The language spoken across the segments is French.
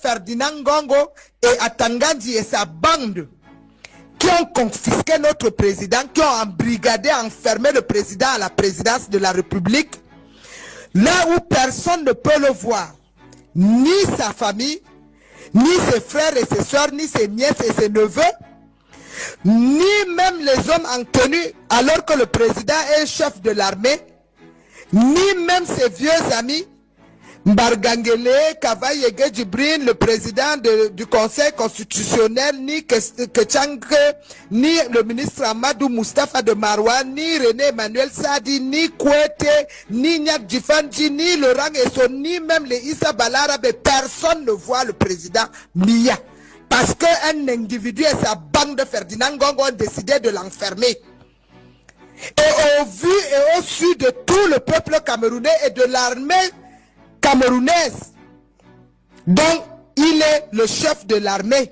Ferdinand Ngongo et Atangandi et sa bande qui ont confisqué notre président, qui ont embrigadé, enfermé le président à la présidence de la République, là où personne ne peut le voir, ni sa famille, ni ses frères et ses soeurs, ni ses nièces et ses neveux, ni même les hommes en tenue, alors que le président est chef de l'armée, ni même ses vieux amis, Mbargangele, Kavayege Djibril, le président du Conseil constitutionnel, ni Kechangre, ni le ministre Amadou Moustapha de Marouane, ni René Emmanuel Sadi, ni Kouete, ni Niak Djifanji, ni Laurent Esson, ni même les Issa Balarabe. Personne ne voit le président Mia. Parce qu'un individu et sa bande de Ferdinand Ngongo ont décidé de l'enfermer. Et au vu et au su de tout le peuple camerounais et de l'armée camerounaise, dont il est le chef de l'armée,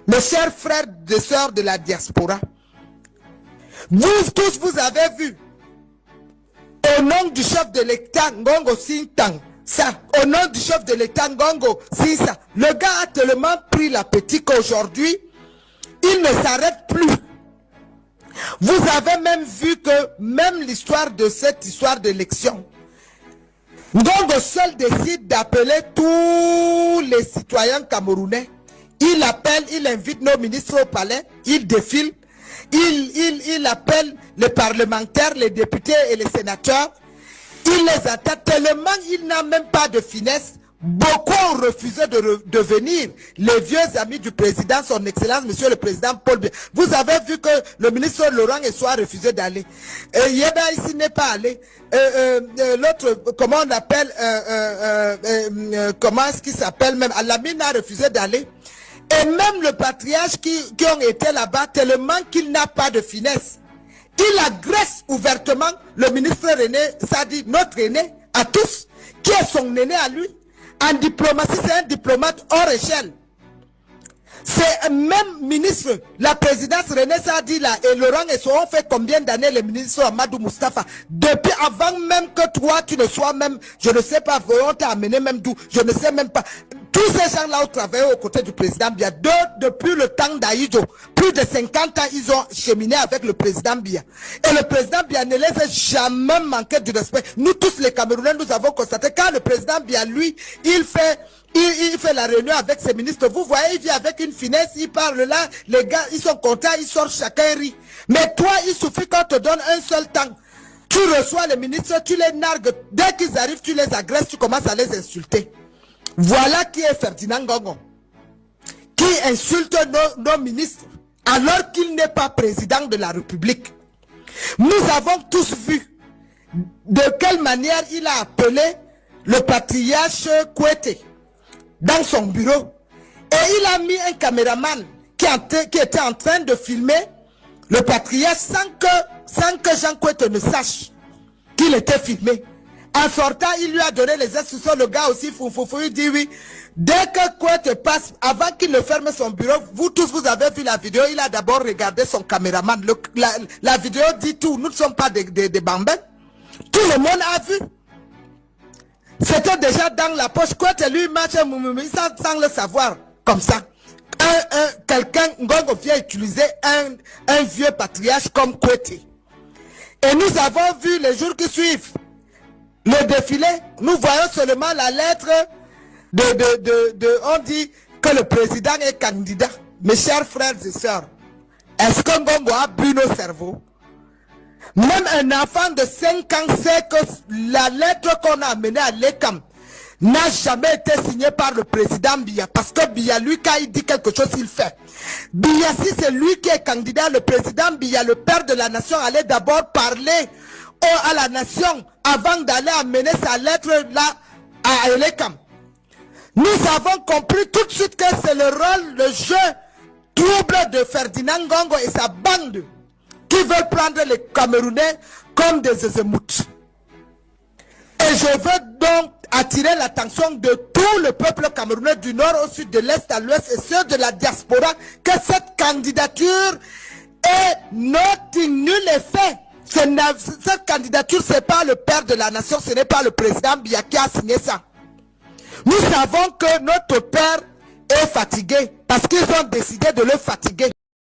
mes chers frères et sœurs de la diaspora. Vous tous, vous avez vu, au nom du chef de l'État, Ngongo Sintang, ça, au nom du chef de l'État, Ngongo Sinsa, le gars a tellement pris l'appétit qu'aujourd'hui, il ne s'arrête plus. Vous avez même vu que même l'histoire de cette histoire d'élection, Ngongo seul décide d'appeler tous les citoyens camerounais. Il appelle, il invite nos ministres au palais, il défile, il appelle les parlementaires, les députés et les sénateurs. Il les attaque tellement il n'a même pas de finesse. Beaucoup ont refusé de venir. Les vieux amis du président, son excellence, monsieur le président Paul Biya. Vous avez vu que le ministre Laurent Esson a refusé d'aller. Yeba ici n'est pas allé. L'autre, comment on appelle, comment est-ce qu'il s'appelle même, Alamine a refusé d'aller. Et même le patriarche qui ont été là-bas, tellement qu'il n'a pas de finesse. Il agresse ouvertement le ministre René Sadi, notre aîné, à tous, qui est son aîné à lui. En diplomatie, c'est un diplomate hors échelle. C'est même ministre, la présidence René Sadi là, et Laurent Esson ont fait combien d'années les ministres Amadou Moustapha? Depuis avant même que toi, tu ne sois même, je ne sais pas, on t'a amené même d'où, je ne sais même pas. Tous ces gens-là ont travaillé aux côtés du président Biya. Depuis le temps d'Aïdjo, plus de 50 ans, ils ont cheminé avec le président Biya. Et le président Biya ne les a jamais manqué du respect. Nous tous les Camerounais, nous avons constaté, quand le président Biya, lui, il fait la réunion avec ses ministres. Vous voyez, il vient avec une finesse, il parle là, les gars, ils sont contents, ils sortent, chacun rit. Mais toi, il suffit qu'on te donne un seul temps. Tu reçois les ministres, tu les nargues. Dès qu'ils arrivent, tu les agresses, tu commences à les insulter. Voilà qui est Ferdinand Ngongo, qui insulte nos ministres, alors qu'il n'est pas président de la République. Nous avons tous vu de quelle manière il a appelé le patriarche Kouete dans son bureau. Et il a mis un caméraman qui était en train de filmer le patriarche sans que Jean Kouete ne sache qu'il était filmé. En sortant, il lui a donné les instructions. Le gars aussi, il dit oui. Dès que Kouete passe, avant qu'il ne ferme son bureau, vous tous, vous avez vu la vidéo. Il a d'abord regardé son caméraman. La vidéo dit tout. Nous ne sommes pas des bambins. Tout le monde a vu. C'était déjà dans la poche. Kouete lui marche sans le savoir. Comme ça. Quelqu'un, Ngongo vient utiliser un vieux patriarche comme Kouete. Et nous avons vu les jours qui suivent le défilé, nous voyons seulement la lettre on dit que le président est candidat. Mes chers frères et sœurs, est-ce que Ngongo a bu nos cerveaux? Même un enfant de 5 ans sait que la lettre qu'on a amenée à l'ECAM n'a jamais été signée par le président Biya. Parce que Biya, lui, quand il dit quelque chose, il fait. Biya, si c'est lui qui est candidat, le président Biya, le père de la nation, allait d'abord parler à la nation avant d'aller amener sa lettre là à Elekam. Nous avons compris tout de suite que c'est le rôle, le jeu trouble de Ferdinand Ngongo et sa bande qui veulent prendre les Camerounais comme des émeutes. Et je veux donc attirer l'attention de tout le peuple camerounais du nord au sud, de l'est à l'ouest et ceux de la diaspora que cette candidature est nothing, nul effet. Cette candidature, ce n'est pas le père de la nation, ce n'est pas le président Biya qui a signé ça. Nous savons que notre père est fatigué parce qu'ils ont décidé de le fatiguer.